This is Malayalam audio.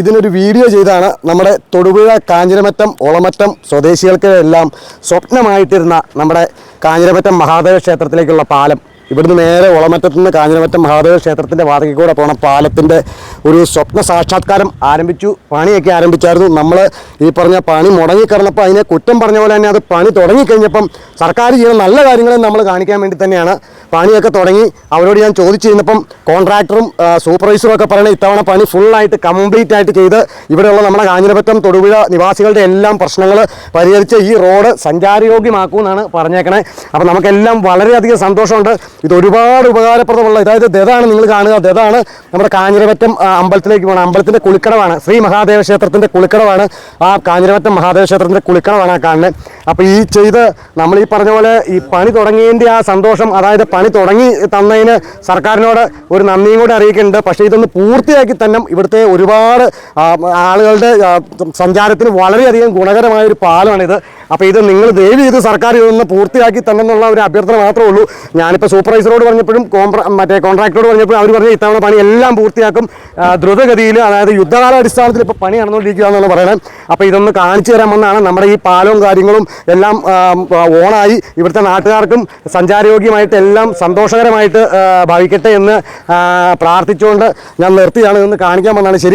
ഇതിനൊരു വീഡിയോ ചെയ്താണ് നമ്മുടെ തൊടുപുഴ കാഞ്ഞിരമറ്റം ഒളമറ്റം സ്വദേശികൾക്ക് എല്ലാം സ്വപ്നമായിട്ടിരുന്ന നമ്മുടെ കാഞ്ഞിരമറ്റം മഹാദേവ ക്ഷേത്രത്തിലേക്കുള്ള പാലം. ഇവിടുന്ന് നേരെ ഒളമറ്റത്തു നിന്ന് കാഞ്ഞിരമറ്റം മഹാദേവ ക്ഷേത്രത്തിൻ്റെ വാതിൽ കൂടെ പോണ പാലത്തിൻ്റെ ഒരു സ്വപ്ന സാക്ഷാത്കാരം ആരംഭിച്ചു. പണിയൊക്കെ ആരംഭിച്ചായിരുന്നു. നമ്മൾ ഈ പറഞ്ഞ പണി മുടങ്ങിക്കിടന്നപ്പോൾ അതിനെ കുറ്റം പറഞ്ഞ പോലെ തന്നെ അത് പണി തുടങ്ങിക്കഴിഞ്ഞപ്പം സർക്കാർ ചെയ്യുന്ന നല്ല കാര്യങ്ങളും നമ്മൾ കാണിക്കാൻ വേണ്ടി തന്നെയാണ് പണിയൊക്കെ തുടങ്ങി. അവരോട് ഞാൻ ചോദിച്ചു കഴിഞ്ഞപ്പം കോൺട്രാക്ടറും സൂപ്പർവൈസറും ഒക്കെ പറയണത് ഇത്തവണ പണി ഫുള്ളായിട്ട് കംപ്ലീറ്റ് ആയിട്ട് ചെയ്ത് ഇവിടെയുള്ള നമ്മുടെ കാഞ്ഞിരമറ്റം തൊടുപുഴ നിവാസികളുടെ എല്ലാം പ്രശ്നങ്ങൾ പരിഹരിച്ച് ഈ റോഡ് സഞ്ചാരയോഗ്യമാക്കുമെന്നാണ് പറഞ്ഞേക്കണേ. അപ്പോൾ നമുക്കെല്ലാം വളരെയധികം സന്തോഷമുണ്ട്. ഇത് ഒരുപാട് ഉപകാരപ്രദമുള്ള, അതായത് ഇതാണ് നിങ്ങൾ കാണുക, ഇതാണ് നമ്മുടെ കാഞ്ഞിരമറ്റം അമ്പലത്തിലേക്ക് പോകണം. അമ്പലത്തിൻ്റെ കുളിക്കടവാണ്, ശ്രീ മഹാദേവ ക്ഷേത്രത്തിൻ്റെ കുളിക്കടവാണ്. ആ കാഞ്ഞിരമറ്റം മഹാദേവ ക്ഷേത്രത്തിൻ്റെ കുളിക്കടവാണ് ആ കാണുന്നത്. അപ്പോൾ ഈ ചെയ്ത് നമ്മൾ ഈ പറഞ്ഞ പോലെ ഈ പണി തുടങ്ങിയതിൻ്റെ ആ സന്തോഷം, അതായത് പണി തുടങ്ങി തന്നതിന് സർക്കാരിനോട് ഒരു നന്ദിയും കൂടെ അറിയിക്കുന്നുണ്ട്. പക്ഷേ ഇതൊന്ന് പൂർത്തിയാക്കി തന്നെ ഇവിടുത്തെ ഒരുപാട് ആളുകളുടെ സഞ്ചാരത്തിന് വളരെയധികം ഗുണകരമായൊരു പാലമാണിത്. അപ്പോൾ ഇത് നിങ്ങൾ ദയവ് ചെയ്ത് സർക്കാർ ഇതൊന്ന് പൂർത്തിയാക്കി തന്നെ എന്നുള്ള ഒരു അഭ്യർത്ഥന മാത്രമേ ഉള്ളൂ. ഞാനിപ്പോൾ സൂപ്പർവൈസറോട് പറഞ്ഞപ്പോഴും കോൺട്രാക്ടറോട് പറഞ്ഞപ്പോഴും അവർ പറഞ്ഞ ഇത്തവണ പണി എല്ലാം പൂർത്തിയാക്കും ദ്രുതഗതിയിൽ, അതായത് യുദ്ധകാല അടിസ്ഥാനത്തിൽ ഇപ്പോൾ പണി നടന്നുകൊണ്ടിരിക്കുക എന്നാണ് പറയുന്നത്. അപ്പോൾ ഇതൊന്ന് കാണിച്ചു തരാമെന്നാണ്. നമ്മുടെ ഈ പാലവും കാര്യങ്ങളും എല്ലാം ഓണായി ഇവിടുത്തെ നാട്ടുകാർക്കും സഞ്ചാരയോഗ്യമായിട്ട് എല്ലാം സന്തോഷകരമായിട്ട് ഭവിക്കട്ടെ എന്ന് പ്രാർത്ഥിച്ചുകൊണ്ട് ഞാൻ നിർത്തിയാണ് ഇതൊന്ന് കാണിക്കാൻ വന്നതാണ്. ശരി.